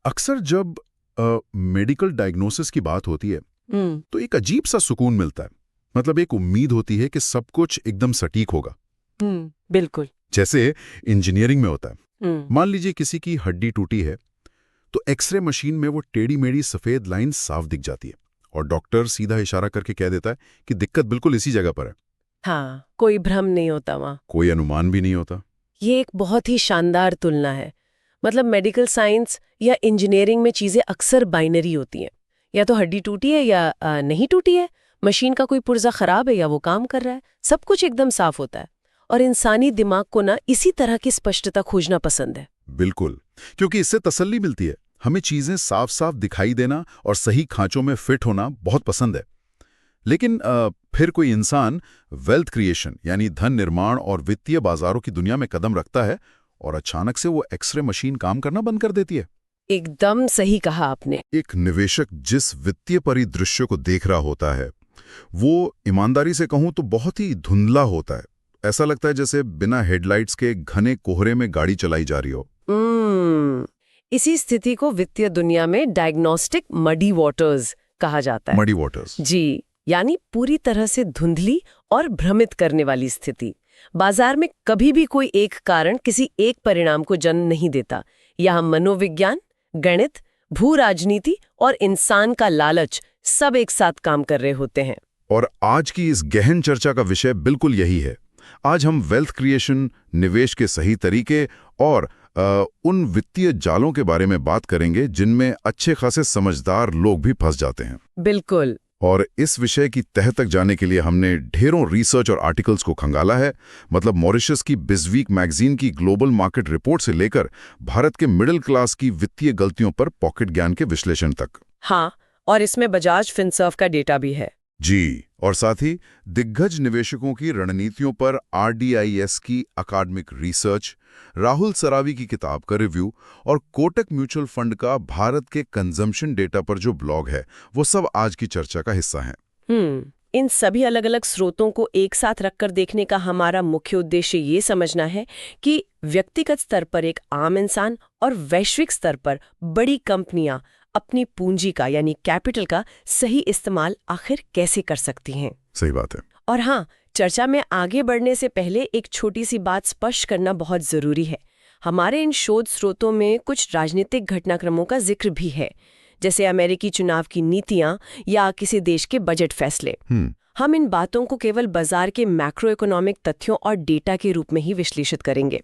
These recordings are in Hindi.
अक्सर जब मेडिकल डायग्नोसिस की बात होती है तो एक अजीब सा सुकून मिलता है। मतलब एक उम्मीद होती है कि सब कुछ एकदम सटीक होगा। बिल्कुल। जैसे इंजीनियरिंग में होता है। हम्म। मान लीजिए किसी की हड्डी टूटी है तो एक्सरे मशीन में वो टेढ़ी मेढ़ी सफेद लाइन साफ दिख जाती है और डॉक्टर सीधा इशारा करके कह देता है कि दिक्कत बिल्कुल इसी जगह पर है। हाँ, कोई भ्रम नहीं होता वहाँ। कोई अनुमान भी नहीं होता। ये एक बहुत ही शानदार तुलना है। मतलब मेडिकल साइंस या इंजीनियरिंग में चीजें अक्सर बाइनरी होती हैं। या तो हड्डी टूटी है या नहीं टूटी है, मशीन का कोई पुर्जा खराब है या वो काम कर रहा है, सब कुछ एकदम साफ होता है। और इंसानी दिमाग को ना इसी तरह की स्पष्टता खोजना पसंद है। बिल्कुल, क्योंकि इससे तसल्ली मिलती है। हमें चीजें साफ साफ दिखाई देना और सही खांचों में फिट होना बहुत पसंद है। लेकिन फिर कोई इंसान वेल्थ क्रिएशन यानी धन निर्माण और वित्तीय बाजारों की दुनिया में कदम रखता है और अचानक से वो एक्सरे मशीन काम करना बंद कर देती है। एकदम सही कहा आपने। एक निवेशक जिस वित्तीय परिदृश्य को देख रहा होता है वो ईमानदारी से कहूं तो बहुत ही धुंधला होता है। ऐसा लगता है जैसे बिना हेडलाइट्स के घने कोहरे में गाड़ी चलाई जा रही हो। इसी स्थिति को वित्तीय दुनिया में डायग्नोस्टिक मडी वाटर्स कहा जाता है। मडी वाटर्स जी, यानी पूरी तरह से धुंधली और भ्रमित करने वाली स्थिति। बाजार में कभी भी कोई एक कारण किसी एक परिणाम को जन्म नहीं देता। यहाँ मनोविज्ञान, गणित, भू राजनीति और इंसान का लालच सब एक साथ काम कर रहे होते हैं। और आज की इस गहन चर्चा का विषय बिल्कुल यही है। आज हम वेल्थ क्रिएशन, निवेश के सही तरीके और उन वित्तीय जालों के बारे में बात करेंगे जिनमें अच्छे खासे समझदार लोग भी फंस जाते हैं। बिल्कुल। और इस विषय की तह तक जाने के लिए हमने ढेरों रिसर्च और आर्टिकल्स को खंगाला है। मतलब मॉरिशस की बिजवीक मैगजीन की ग्लोबल मार्केट रिपोर्ट से लेकर भारत के मिडिल क्लास की वित्तीय गलतियों पर पॉकेट ज्ञान के विश्लेषण तक। हाँ, और इसमें बजाज फिनसर्व का डेटा भी है। जी, और साथ ही दिग्गज निवेशकों की रणनीतियों पर RDIS की अकादमिक रिसर्च, राहुल सरावी की किताब का रिव्यू और कोटक म्यूचुअल फंड का भारत के कंजम्पशन डेटा पर जो ब्लॉग है वो सब आज की चर्चा का हिस्सा हैं। इन सभी अलग अलग स्रोतों को एक साथ रखकर देखने का हमारा मुख्य उद्देश्य ये समझना है कि व्यक्तिगत स्तर पर एक आम इंसान और वैश्विक स्तर पर बड़ी कंपनियां अपनी पूंजी का यानी कैपिटल का सही इस्तेमाल आखिर कैसे कर सकती हैं। सही बात है। और हाँ, चर्चा में आगे बढ़ने से पहले एक छोटी सी बात स्पष्ट करना बहुत जरूरी है। हमारे इन शोध स्रोतों में कुछ राजनीतिक घटनाक्रमों का जिक्र भी है, जैसे अमेरिकी चुनाव की नीतियां या किसी देश के बजट फैसले। हम इन बातों को केवल बाजार के मैक्रो इकोनॉमिक तथ्यों और डेटा के रूप में ही विश्लेषित करेंगे।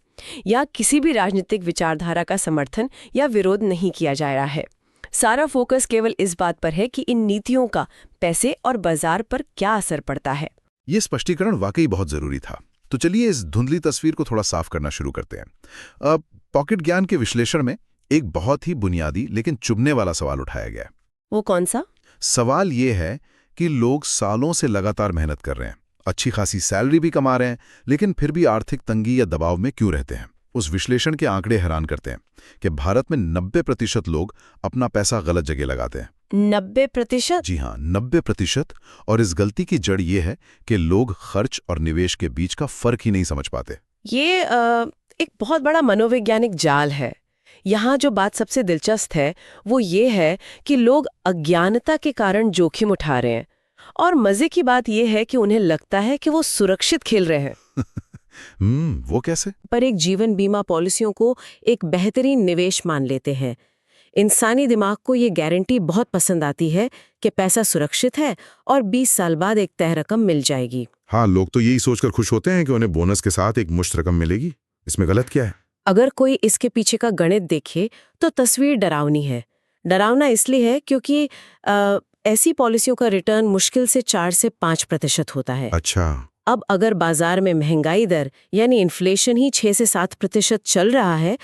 या किसी भी राजनीतिक विचारधारा का समर्थन या विरोध नहीं किया जा रहा है। सारा फोकस केवल इस बात पर है कि इन नीतियों का पैसे और बाजार पर क्या असर पड़ता है। ये स्पष्टीकरण वाकई बहुत जरूरी था। तो चलिए इस धुंधली तस्वीर को थोड़ा साफ करना शुरू करते हैं। पॉकेट ज्ञान के विश्लेषण में एक बहुत ही बुनियादी लेकिन चुभने वाला सवाल उठाया गया है। वो कौन सा? सवाल ये है कि लोग सालों से लगातार मेहनत कर रहे हैं, अच्छी खासी सैलरी भी कमा रहे हैं, लेकिन फिर भी आर्थिक तंगी या दबाव में क्यों रहते हैं। उस विश्लेषण के आंकड़े हैरान करते हैं कि भारत में 90% लोग अपना पैसा गलत जगह लगाते हैं। 90%? जी हाँ, 90%। और इस गलती की जड़ ये है कि लोग खर्च और निवेश के बीच का फर्क ही नहीं समझ पाते। ये एक बहुत बड़ा मनोवैज्ञानिक जाल है। यहाँ जो बात सबसे दिलचस्प है वो ये है कि लोग अज्ञानता के कारण जोखिम उठा रहे हैं, और मजे की बात ये है कि उन्हें लगता है कि वो सुरक्षित खेल रहे हैं। वो कैसे? पर एक जीवन बीमा पॉलिसियों को एक बेहतरीन निवेश मान लेते हैं। इंसानी दिमाग को ये गारंटी बहुत पसंद आती है कि पैसा सुरक्षित है और 20 साल बाद एक तय रकम मिल जाएगी। हाँ, लोग तो यही सोचकर खुश होते हैं कि उन्हें बोनस के साथ एक मुश्त रकम मिलेगी। इसमें गलत क्या है? अगर कोई इसके पीछे का गणित देखे तो तस्वीर डरावनी है। डरावना इसलिए है क्योंकि ऐसी पॉलिसियों का रिटर्न मुश्किल से 4 से 5% होता है। अच्छा। अब अगर बाजार में महंगाई दर यानी इन्फ्लेशन ही 6 से 7% चल रहा है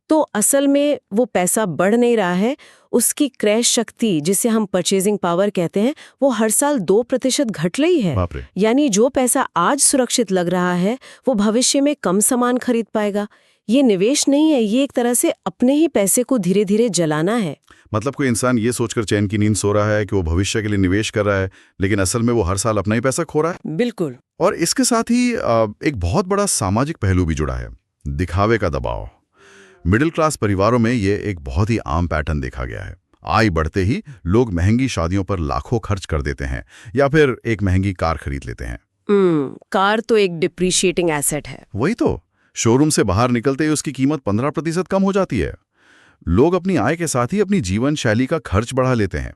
तो असल में वो पैसा बढ़ नहीं रहा है। उसकी क्रय शक्ति, जिसे हम परचेजिंग पावर कहते हैं, वो हर साल 2% घट रही है। यानी जो पैसा आज सुरक्षित लग रहा है वो भविष्य में कम सामान खरीद पाएगा। ये निवेश नहीं है, ये एक तरह से अपने ही पैसे को धीरे धीरे जलाना है। मतलब कोई इंसान ये सोचकर चैन की नींद सो रहा है कि वो भविष्य के लिए निवेश कर रहा है, लेकिन असल में वो हर साल अपना ही पैसा खो रहा है। बिल्कुल। और इसके साथ ही एक बहुत बड़ा सामाजिक पहलू भी जुड़ा है, दिखावे का दबाव। मिडिल क्लास परिवारों में ये एक बहुत ही आम पैटर्न देखा गया है। आय बढ़ते ही लोग महंगी शादियों पर लाखों खर्च कर देते हैं या फिर एक महंगी कार खरीद लेते हैं। कार तो एक डिप्रिशिएटिंग एसेट है। वही तो, शोरूम से बाहर निकलते ही उसकी कीमत 15% कम हो जाती है। लोग अपनी आय के साथ ही अपनी जीवन शैली का खर्च बढ़ा लेते हैं।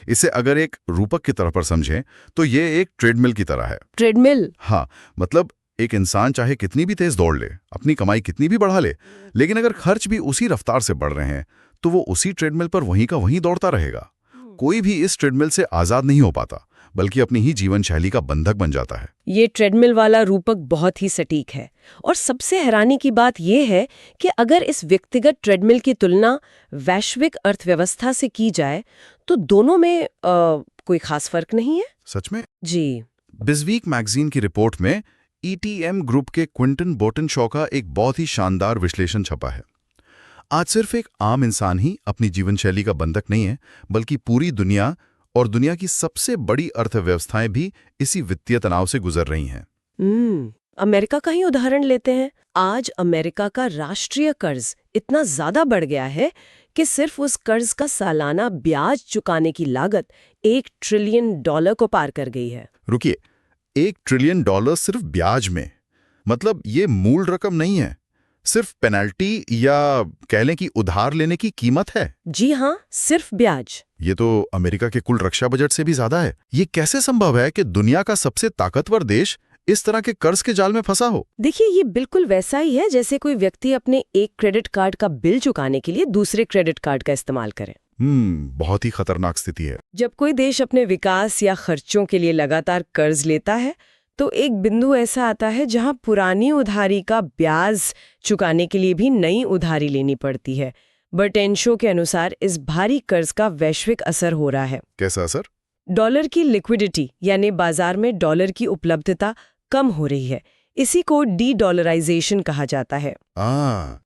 इसे अगर एक रूपक की तरह पर समझें तो ये एक ट्रेडमिल की तरह है। ट्रेडमिल? हाँ, मतलब एक इंसान चाहे कितनी भी तेज दौड़ ले, अपनी कमाई कितनी भी बढ़ा ले, लेकिन अगर खर्च भी उसी रफ्तार से बढ़ रहे हैं तो वो उसी ट्रेडमिल पर वहीं का वहीं दौड़ता रहेगा। कोई भी इस ट्रेडमिल से आजाद नहीं हो पाता, बल्कि अपनी ही जीवन शैली का बंधक बन जाता है। ये ट्रेडमिल वाला रूपक बहुत ही सटीक है। और सबसे हैरानी की बात यह है कि अगर इस व्यक्तिगत ट्रेडमिल की तुलना वैश्विक अर्थव्यवस्था से की जाए तो दोनों में कोई खास फर्क नहीं है। सच में? जी। बिजवीक मैगजीन की रिपोर्ट में ETM ग्रुप के क्विंटन बोटनशॉ का एक बहुत ही शानदार विश्लेषण छपा है। आज सिर्फ एक आम इंसान ही अपनी जीवन शैली का बंधक नहीं है, बल्कि पूरी दुनिया और दुनिया की सबसे बड़ी अर्थव्यवस्थाएं भी इसी वित्तीय तनाव से गुजर रही हैं। अमेरिका का ही उदाहरण लेते हैं। आज अमेरिका का राष्ट्रीय कर्ज इतना ज्यादा बढ़ गया है कि सिर्फ उस कर्ज का सालाना ब्याज चुकाने की लागत $1 ट्रिलियन को पार कर गई है। रुकिए, $1 ट्रिलियन सिर्फ ब्याज में? मतलब ये मूल रकम नहीं है, सिर्फ पेनल्टी या कह लें कि उधार लेने की कीमत है। जी हाँ, सिर्फ ब्याज। ये तो अमेरिका के कुल रक्षा बजट से भी ज्यादा है। ये कैसे संभव है कि दुनिया का सबसे ताकतवर देश इस तरह के कर्ज के जाल में फंसा हो? देखिए, ये बिल्कुल वैसा ही है जैसे कोई व्यक्ति अपने एक क्रेडिट कार्ड का बिल चुकाने के लिए दूसरे क्रेडिट कार्ड का इस्तेमाल करे। बहुत ही खतरनाक स्थिति है। जब कोई देश अपने विकास या खर्चों के लिए लगातार कर्ज लेता है तो एक बिंदु ऐसा आता है जहां पुरानी उधारी का ब्याज चुकाने के लिए भी नई उधारी लेनी पड़ती है। बर्टेंशो के अनुसार इस भारी कर्ज का वैश्विक असर हो रहा है। कैसा असर? डॉलर की लिक्विडिटी यानी बाजार में डॉलर की उपलब्धता कम हो रही है। इसी को डी-डॉलराइजेशन कहा जाता है।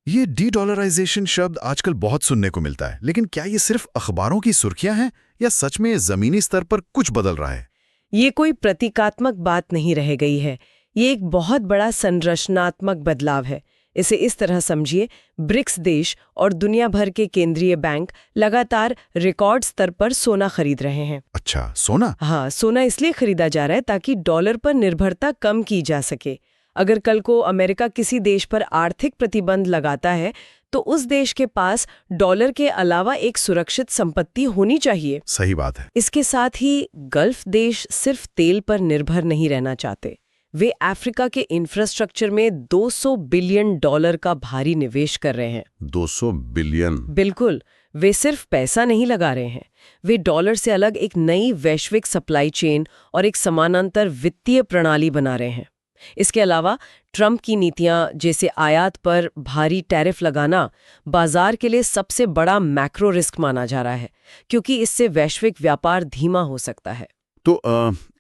ये डी-डॉलराइजेशन शब्द आजकल बहुत सुनने को मिलता है, लेकिन क्या ये सिर्फ अखबारों की सुर्खियां हैं या सच में जमीनी स्तर पर कुछ बदल रहा है? ये कोई प्रतीकात्मक बात नहीं रह गई है, ये एक बहुत बड़ा संरचनात्मक बदलाव है। इसे इस तरह समझिए, ब्रिक्स देश और दुनिया भर के केंद्रीय बैंक लगातार रिकॉर्ड स्तर पर सोना खरीद रहे हैं। अच्छा, सोना? हाँ, सोना इसलिए खरीदा जा रहा है ताकि डॉलर पर निर्भरता कम की जा सके। अगर कल को अमेरिका किसी देश पर आर्थिक प्रतिबंध लगाता है तो उस देश के पास डॉलर के अलावा एक सुरक्षित संपत्ति होनी चाहिए। सही बात है। इसके साथ ही गल्फ देश सिर्फ तेल पर निर्भर नहीं रहना चाहते। वे अफ्रीका के इंफ्रास्ट्रक्चर में $200 बिलियन का भारी निवेश कर रहे हैं। 200 बिलियन? बिल्कुल। वे सिर्फ पैसा नहीं लगा रहे हैं, वे डॉलर से अलग एक नई वैश्विक सप्लाई चेन और एक समानांतर वित्तीय प्रणाली बना रहे हैं। इसके अलावा ट्रंप की नीतियां जैसे आयात पर भारी टैरिफ लगाना बाजार के लिए सबसे बड़ा मैक्रो रिस्क माना जा रहा है, क्योंकि इससे वैश्विक व्यापार धीमा हो सकता है। तो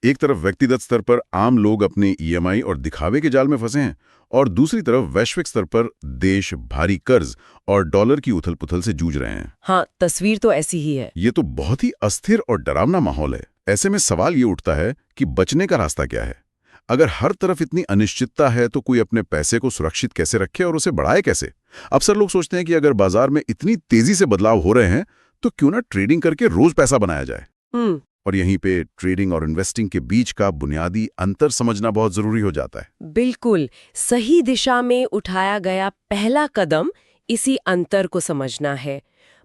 एक तरफ व्यक्तिगत स्तर पर आम लोग अपने EMI और दिखावे के जाल में फंसे हैं, और दूसरी तरफ वैश्विक स्तर पर देश भारी कर्ज और डॉलर की उथल-पुथल से जूझ रहे हैं। हाँ, तस्वीर तो ऐसी ही है। ये तो बहुत ही अस्थिर और डरावना माहौल है। ऐसे में सवाल ये उठता है कि बचने का रास्ता क्या है? अगर हर तरफ इतनी अनिश्चितता है तो कोई अपने पैसे को सुरक्षित कैसे रखे और उसे बढ़ाए कैसे? अक्सर लोग सोचते हैं कि अगर बाजार में इतनी तेजी से बदलाव हो रहे हैं तो क्यों ना ट्रेडिंग करके रोज पैसा बनाया जाए। और यहीं पे ट्रेडिंग और इन्वेस्टिंग के बीच का बुनियादी अंतर समझना बहुत जरूरी हो जाता है। बिल्कुल, सही दिशा में उठाया गया पहला कदम इसी अंतर को समझना है।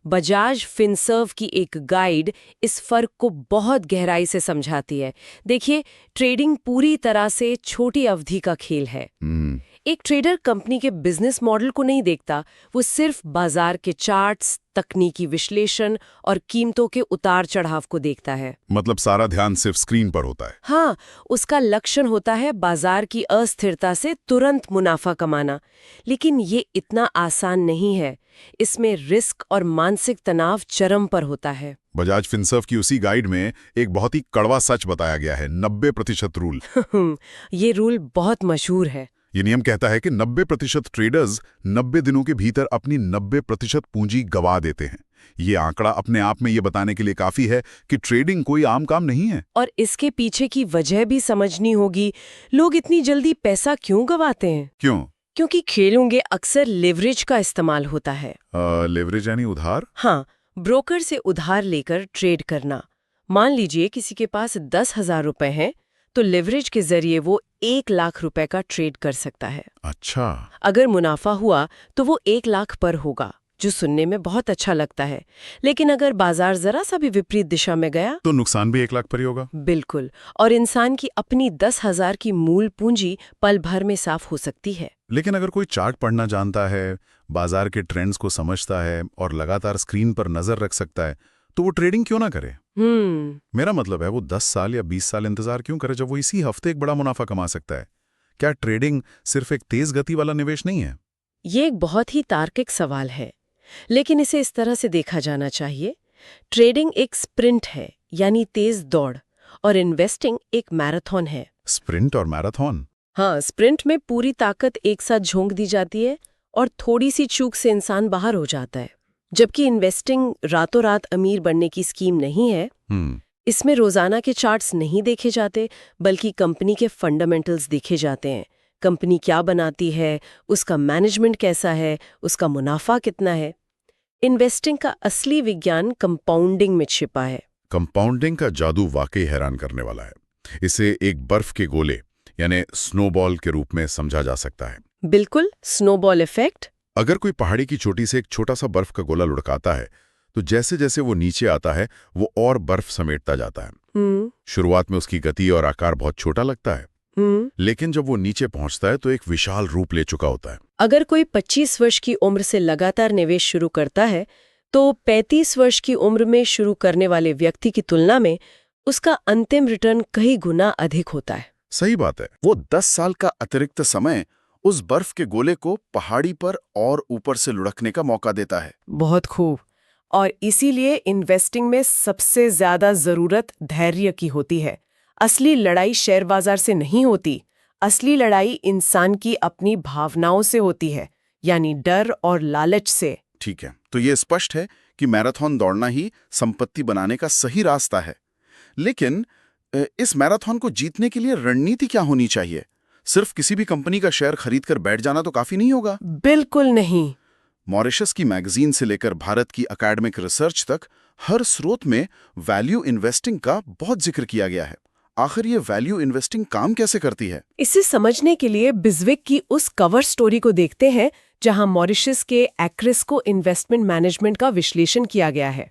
बजाज फिनसर्व की एक गाइड इस फर्क को बहुत गहराई से समझाती है। देखिए, ट्रेडिंग पूरी तरह से छोटी अवधि का खेल है। एक ट्रेडर कंपनी के बिजनेस मॉडल को नहीं देखता, वो सिर्फ बाजार के चार्ट्स, तकनीकी विश्लेषण और कीमतों के उतार चढ़ाव को देखता है। मतलब सारा ध्यान सिर्फ स्क्रीन पर होता है। हाँ, उसका लक्षण होता है बाजार की अस्थिरता से तुरंत मुनाफा कमाना। लेकिन ये इतना आसान नहीं है, इसमें रिस्क और मानसिक तनाव चरम पर होता है। बजाज फिनसर्व की उसी गाइड में एक बहुत ही कड़वा सच बताया गया है, 90% रूल। ये रूल बहुत मशहूर है। ये नियम कहता है कि 90% ट्रेडर्स 90 दिनों के भीतर अपनी 90% पूंजी गंवा देते हैं। ये आंकड़ा अपने आप में ये बताने के लिए काफी है कि ट्रेडिंग कोई आम काम नहीं है। और इसके पीछे की वजह भी समझनी होगी। लोग इतनी जल्दी पैसा क्यों गंवाते हैं? क्यों? क्योंकि खेलूंगे अक्सर लेवरेज का इस्तेमाल होता है। लेवरेज यानी उधार? हाँ, ब्रोकर से उधार लेकर ट्रेड करना। मान लीजिए किसी के पास 10,000 रुपए हैं, तो लेवरेज के जरिए वो 1,00,000 रुपए का ट्रेड कर सकता है। अच्छा। अगर मुनाफा हुआ तो वो 1,00,000 पर होगा, जो सुनने में बहुत अच्छा लगता है। लेकिन अगर बाजार जरा सा भी विपरीत दिशा में गया तो नुकसान भी 1,00,000 पर ही होगा? बिल्कुल, और इंसान की अपनी 10,000 की मूल पूंजी पल भर में साफ हो सकती है। लेकिन अगर कोई चार्ट पढ़ना जानता है, बाजार के ट्रेंड्स को समझता है और लगातार स्क्रीन पर नजर रख सकता है, तो वो ट्रेडिंग क्यों ना करे? मेरा मतलब है वो 10 साल या 20 साल इंतजार क्यों करे जब वो इसी हफ्ते एक बड़ा मुनाफा कमा सकता है? क्या ट्रेडिंग सिर्फ एक तेज गति वाला निवेश नहीं है? ये एक बहुत ही तार्किक सवाल है, लेकिन इसे इस तरह से देखा जाना चाहिए। ट्रेडिंग एक स्प्रिंट है, यानी तेज दौड़, और इन्वेस्टिंग एक मैराथन है। स्प्रिंट और मैराथन? हाँ, स्प्रिंट में पूरी ताकत एक साथ झोंक दी जाती है और थोड़ी सी चूक से इंसान बाहर हो जाता है। जबकि इन्वेस्टिंग रातों रात अमीर बनने की स्कीम नहीं है। इसमें रोजाना के चार्ट्स नहीं देखे जाते, बल्कि कंपनी के फंडामेंटल्स देखे जाते हैं। कंपनी क्या बनाती है, उसका मैनेजमेंट कैसा है, उसका मुनाफा कितना है। इन्वेस्टिंग का असली विज्ञान कंपाउंडिंग में छिपा है। कंपाउंडिंग का जादू वाकई हैरान करने वाला है। इसे एक बर्फ के गोले यानी स्नोबॉल के रूप में समझा जा सकता है। बिल्कुल, स्नोबॉल इफेक्ट। अगर कोई पहाड़ी की चोटी से एक छोटा सा बर्फ का गोला लुढ़काता है, तो जैसे जैसे वो नीचे आता है वो और बर्फ समेटता जाता है। शुरुआत में उसकी गति और आकार बहुत छोटा लगता है, लेकिन जब वो नीचे पहुंचता है तो एक विशाल रूप ले चुका होता है। अगर कोई 25 वर्ष की उम्र से लगातार निवेश शुरू करता है, तो 35 वर्ष की उम्र में शुरू करने वाले व्यक्ति की तुलना में उसका अंतिम रिटर्न कई गुना अधिक होता है। सही बात है। वो 10 साल का अतिरिक्त समय उस बर्फ के गोले को पहाड़ी पर और ऊपर से लुढ़कने का मौका देता है। बहुत खूब। और इसीलिए इन्वेस्टिंग में सबसे ज्यादा जरूरत धैर्य की होती है। असली लड़ाई शेयर बाजार से नहीं होती, असली लड़ाई इंसान की अपनी भावनाओं से होती है, यानी डर और लालच से। ठीक है, तो ये स्पष्ट है कि मैराथन दौड़ना ही संपत्ति बनाने का सही रास्ता है। लेकिन इस मैराथन को जीतने के लिए रणनीति क्या होनी चाहिए? सिर्फ किसी भी कंपनी का शेयर खरीदकर बैठ जाना तो काफी नहीं होगा। बिल्कुल नहीं। मॉरिशस की मैगजीन से लेकर भारत की एकेडमिक रिसर्च तक हर स्रोत में वैल्यू इन्वेस्टिंग का बहुत जिक्र किया गया है। आखिर ये वैल्यू इन्वेस्टिंग काम कैसे करती है? इसे समझने के लिए बिजविक की उस कवर स्टोरी को देखते हैं जहां मॉरिशस के एक्रिस्को इन्वेस्टमेंट मैनेजमेंट का विश्लेषण किया गया है।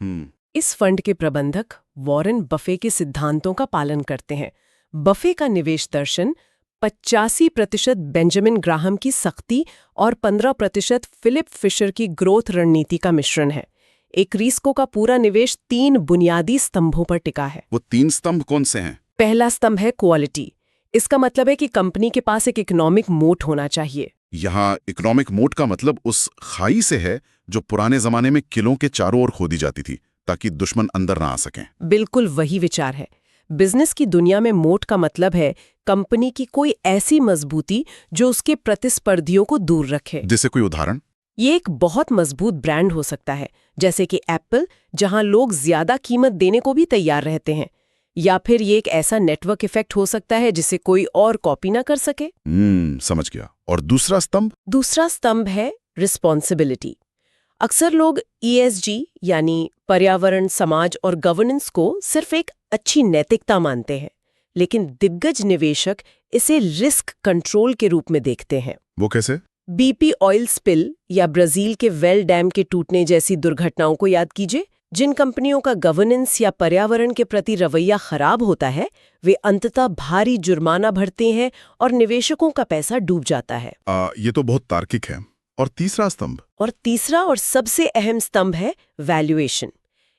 इस फंड के प्रबंधक वॉरेन बफे के सिद्धांतों का पालन करते हैं। बफे का निवेश दर्शन 85% बेंजामिन ग्राहम की सख्ती और 15% फिलिप फिशर की ग्रोथ रणनीति का मिश्रण है। एक्रिस्को का पूरा निवेश 3 बुनियादी स्तंभों पर टिका है। वो 3 स्तंभ कौन से हैं? पहला स्तंभ है क्वालिटी। इसका मतलब है कि कंपनी के पास एक इकोनॉमिक मोट होना चाहिए। यहाँ इकोनॉमिक मोट का मतलब उस खाई से है जो पुराने जमाने में किलों के चारों ओर खोदी जाती थी ताकि दुश्मन अंदर ना आ सकें। बिल्कुल वही विचार है। बिजनेस की दुनिया में मोट का मतलब है कंपनी की कोई ऐसी मजबूती जो उसके प्रतिस्पर्धियों को दूर रखे। जैसे कोई उदाहरण? ये एक बहुत मजबूत ब्रांड हो सकता है, जैसे कि एप्पल, जहां लोग ज्यादा कीमत देने को भी तैयार रहते हैं। या फिर ये एक ऐसा नेटवर्क इफेक्ट हो सकता है जिसे कोई और कॉपी ना कर सके। समझ गया। और दूसरा स्तंभ? दूसरा स्तंभ है रिस्पॉन्सिबिलिटी। अक्सर लोग ESG यानी पर्यावरण, समाज और गवर्नेंस को सिर्फ एक अच्छी नैतिकता मानते हैं, लेकिन दिग्गज निवेशक इसे रिस्क कंट्रोल के रूप में देखते हैं। वो कैसे? BP ऑयल स्पिल या ब्राजील के वेल डैम के टूटने जैसी दुर्घटनाओं को याद कीजिए। जिन कंपनियों का गवर्नेंस या पर्यावरण के प्रति रवैया खराब होता है, वे अंततः भारी जुर्माना भरते हैं और निवेशकों का पैसा डूब जाता है। ये तो बहुत तार्किक है। और तीसरा स्तंभ? और तीसरा और सबसे अहम स्तंभ है वैल्यूएशन।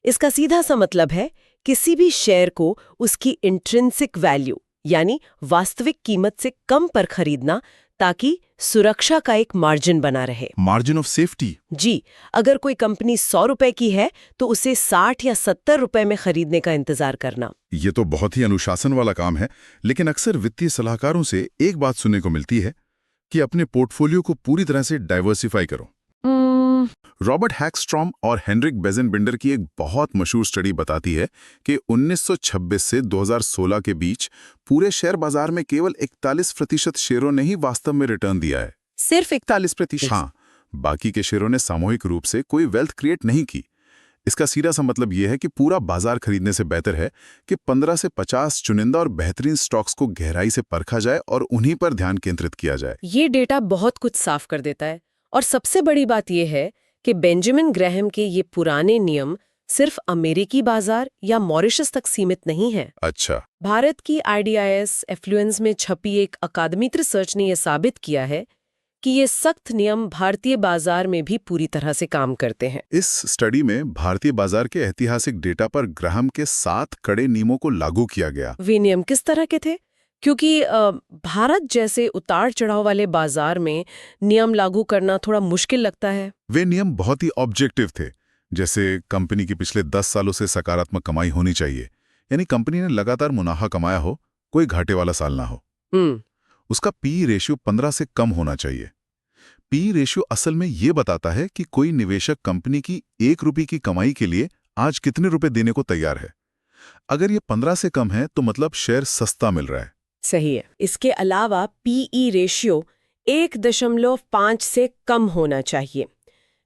इसका सीधा सा मतलब है किसी भी शेयर को उसकी इंट्रिंसिक वैल्यू यानी वास्तविक कीमत से कम पर खरीदना, ताकि सुरक्षा का एक मार्जिन बना रहे। Margin of safety? जी। अगर कोई कंपनी 100 रुपए की है तो उसे 60 या 70 रुपए में खरीदने का इंतजार करना। ये तो बहुत ही अनुशासन वाला काम है। लेकिन अक्सर वित्तीय सलाहकारों से एक बात सुनने को मिलती है कि अपने पोर्टफोलियो को पूरी तरह से डाइवर्सिफाई करो। रॉबर्ट हैक्स्ट्रॉम और हेनरिक बेजेनबिंडर की एक बहुत मशहूर स्टडी बताती है कि 1926 से 2016 के बीच पूरे शेयर बाजार में केवल 41% शेयरों ने ही वास्तव में रिटर्न दिया है। सिर्फ 41%। हाँ, बाकी के शेयरों ने सामूहिक रूप से कोई वेल्थ क्रिएट नहीं की। इसका सीधा सा मतलब यह है कि पूरा बाजार खरीदने से बेहतर है कि 15 से 50 चुनिंदा और बेहतरीन स्टॉक्स को गहराई से परखा जाए और उन्हीं पर ध्यान केंद्रित किया जाए। ये डेटा बहुत कुछ साफ कर देता है। और सबसे बड़ी बात यह है कि बेंजामिन ग्रैहम के ये पुराने नियम सिर्फ अमेरिकी बाजार या मॉरिशस तक सीमित नहीं है। अच्छा, भारत की IDIS एफ्लुएंस में छपी एक अकादमिक रिसर्च ने यह साबित किया है कि ये सख्त नियम भारतीय बाजार में भी पूरी तरह से काम करते हैं। इस स्टडी में भारतीय बाजार के ऐतिहासिक डेटा पर ग्राहम के 7 कड़े नियमों को लागू किया गया। वे नियम किस तरह के थे? क्योंकि भारत जैसे उतार चढ़ाव वाले बाजार में नियम लागू करना थोड़ा मुश्किल लगता है। वे नियम बहुत ही ऑब्जेक्टिव थे, जैसे कंपनी की पिछले 10 सालों से सकारात्मक कमाई होनी चाहिए, यानी कंपनी ने लगातार मुनाफा कमाया हो, कोई घाटे वाला साल ना हो। उसका पी रेशियो 15 से कम होना चाहिए। पी रेशियो असल में ये बताता है कि कोई निवेशक कंपनी की 1 रुपये की कमाई के लिए आज कितने रुपए देने को तैयार है। अगर ये 15 से कम है तो मतलब शेयर सस्ता मिल रहा है। सही है। इसके अलावा PE रेशियो 1.5 से कम होना चाहिए।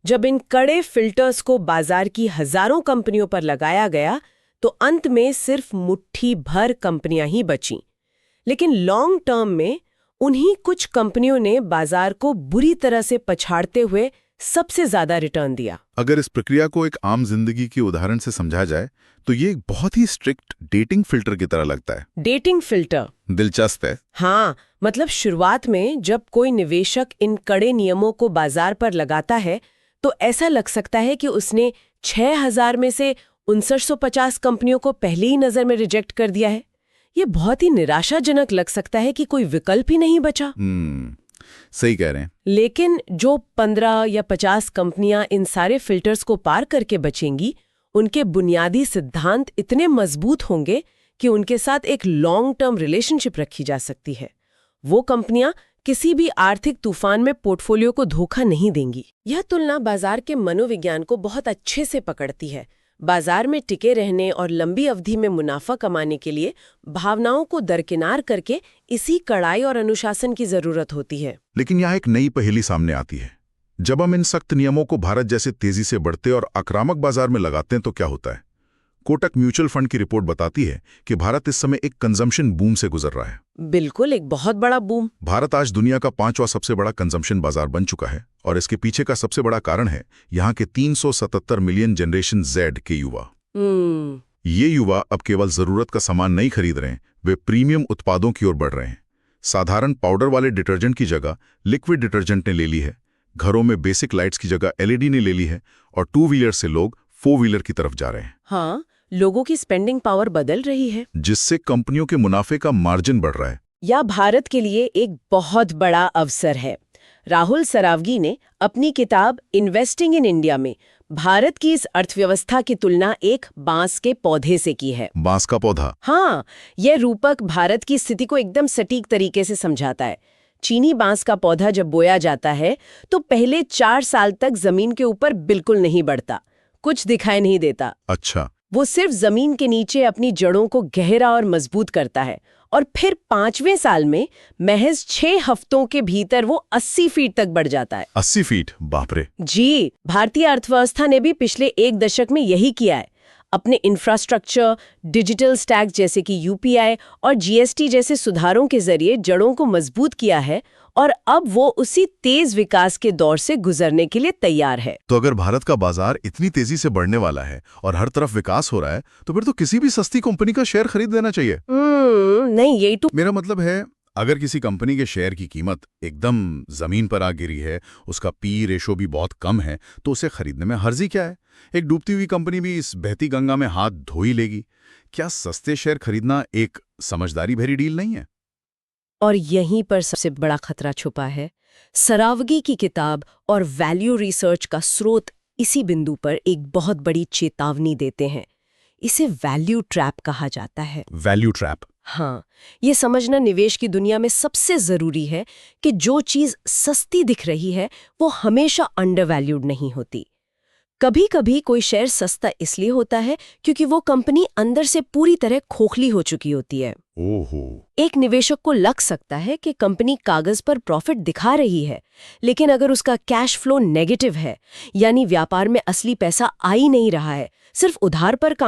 जब इन कड़े फिल्टर्स को बाजार की हजारों कंपनियों पर लगाया गया तो अंत में सिर्फ मुट्ठी भर कंपनियां ही बचीं। लेकिन लॉन्ग टर्म में उन्हीं कुछ कंपनियों ने बाजार को बुरी तरह से पछाड़ते हुए सबसे ज्यादा रिटर्न दिया। अगर इस प्रक्रिया को एक आम जिंदगी के उदाहरण से समझा जाए तो ये एक बहुत ही स्ट्रिक्ट डेटिंग फिल्टर की तरह लगता है। डेटिंग फिल्टर दिलचस्प है। हाँ, मतलब शुरुआत में जब कोई निवेशक इन कड़े नियमों को बाजार पर लगाता है तो ऐसा लग सकता है कि उसने 6000 में से 5950 कंपनियों को पहली ही नजर में रिजेक्ट कर दिया है। ये बहुत ही निराशाजनक लग सकता है कि कोई विकल्प ही नहीं बचा। सही कह रहे हैं। लेकिन जो 15 या 50 कंपनियां इन सारे फिल्टर्स को पार करके बचेंगी, उनके बुनियादी सिद्धांत इतने मजबूत होंगे कि उनके साथ एक लॉन्ग टर्म रिलेशनशिप रखी जा सकती है। वो कंपनियां किसी भी आर्थिक तूफान में पोर्टफोलियो को धोखा नहीं देंगी। यह तुलना बाजार के मनोविज्ञान को बहुत अच्छे से पकड़ती है। बाजार में टिके रहने और लंबी अवधि में मुनाफा कमाने के लिए भावनाओं को दरकिनार करके इसी कड़ाई और अनुशासन की जरूरत होती है। लेकिन यहाँ एक नई पहेली सामने आती है। जब हम इन सख्त नियमों को भारत जैसे तेजी से बढ़ते और आक्रामक बाजार में लगाते हैं तो क्या होता है? कोटक म्यूचुअल फंड की रिपोर्ट बताती है कि भारत इस समय एक कंजम्पशन बूम से गुजर रहा है। बिल्कुल, एक बहुत बड़ा बूम। भारत आज दुनिया का 5वां सबसे बड़ा कंजम्पशन बाजार बन चुका है और इसके पीछे का सबसे बड़ा कारण है यहाँ के 377 मिलियन जनरेशन Z के युवा। ये युवा अब केवल जरूरत का सामान नहीं खरीद रहे हैं, वे प्रीमियम उत्पादों की ओर बढ़ रहे हैं। साधारण पाउडर वाले डिटर्जेंट की जगह लिक्विड डिटर्जेंट ने ले ली है, घरों में बेसिक लाइट्स की जगह LED ने ले ली है और 2 व्हीलर से लोग 4 व्हीलर की तरफ जा रहे हैं। हाँ, लोगों की स्पेंडिंग पावर बदल रही है, जिससे कंपनियों के मुनाफे का मार्जिन बढ़ रहा है। यह भारत के लिए एक बहुत बड़ा अवसर है। राहुल सरावगी ने अपनी किताब इन्वेस्टिंग इन इंडिया में भारत की इस अर्थव्यवस्था की तुलना एक बांस के पौधे से की है। बांस का पौधा? हाँ, यह रूपक भारत की स्थिति को एकदम सटीक तरीके से समझाता है। चीनी बांस का पौधा जब बोया जाता है तो पहले 4 साल तक जमीन के ऊपर बिल्कुल नहीं बढ़ता, कुछ दिखाई नहीं देता। अच्छा। वो सिर्फ जमीन के नीचे अपनी जड़ों को गहरा और मजबूत करता है और फिर 5वें साल में महज 6 हफ्तों के भीतर वो 80 फीट तक बढ़ जाता है। 80 फीट? बाप रे। जी, भारतीय अर्थव्यवस्था ने भी पिछले 1 दशक में यही किया है। अपने इंफ्रास्ट्रक्चर, डिजिटल स्टैक जैसे कि UPI और GST जैसे सुधारों के जरिए जड़ों को मजबूत किया है और अब वो उसी तेज विकास के दौर से गुजरने के लिए तैयार है। तो अगर भारत का बाजार इतनी तेजी से बढ़ने वाला है और हर तरफ विकास हो रहा है तो फिर तो किसी भी सस्ती कंपनी का शेयर खरीद लेना चाहिए। नहीं, यही तो मेरा मतलब है, अगर किसी कंपनी के शेयर की कीमत एकदम जमीन पर आ गिरी है, उसका पी रेशो भी बहुत कम है, तो उसे खरीदने में हर्जी क्या है? एक डूबती हुई कंपनी भी इस बहती गंगा में हाथ धो ही लेगी। क्या सस्ते शेयर खरीदना एक समझदारी भरी डील नहीं है? और यहीं पर सबसे बड़ा खतरा छुपा है। सरावगी की किताब और वैल्यू रिसर्च का स्रोत इसी बिंदु पर एक बहुत बड़ी चेतावनी देते हैं। इसे वैल्यू ट्रैप कहा जाता है। Value trap? हाँ, ये समझना निवेश की दुनिया में सबसे जरूरी है कि जो चीज सस्ती दिख रही है वो हमेशा अंडरवैल्यूड नहीं होती। कभी कभी कोई शेयर सस्ता इसलिए होता है क्योंकि वो कंपनी अंदर से पूरी तरह खोखली हो चुकी होती है। ओहो। एक निवेशक को लग सकता है कि कंपनी कागज पर प्रॉफिट दिखा रही है, लेकिन अगर उसका कैश फ्लो नेगेटिव है, यानी व्यापार में असली पैसा आ ही नहीं रहा है, सिर्फ उधार पर काम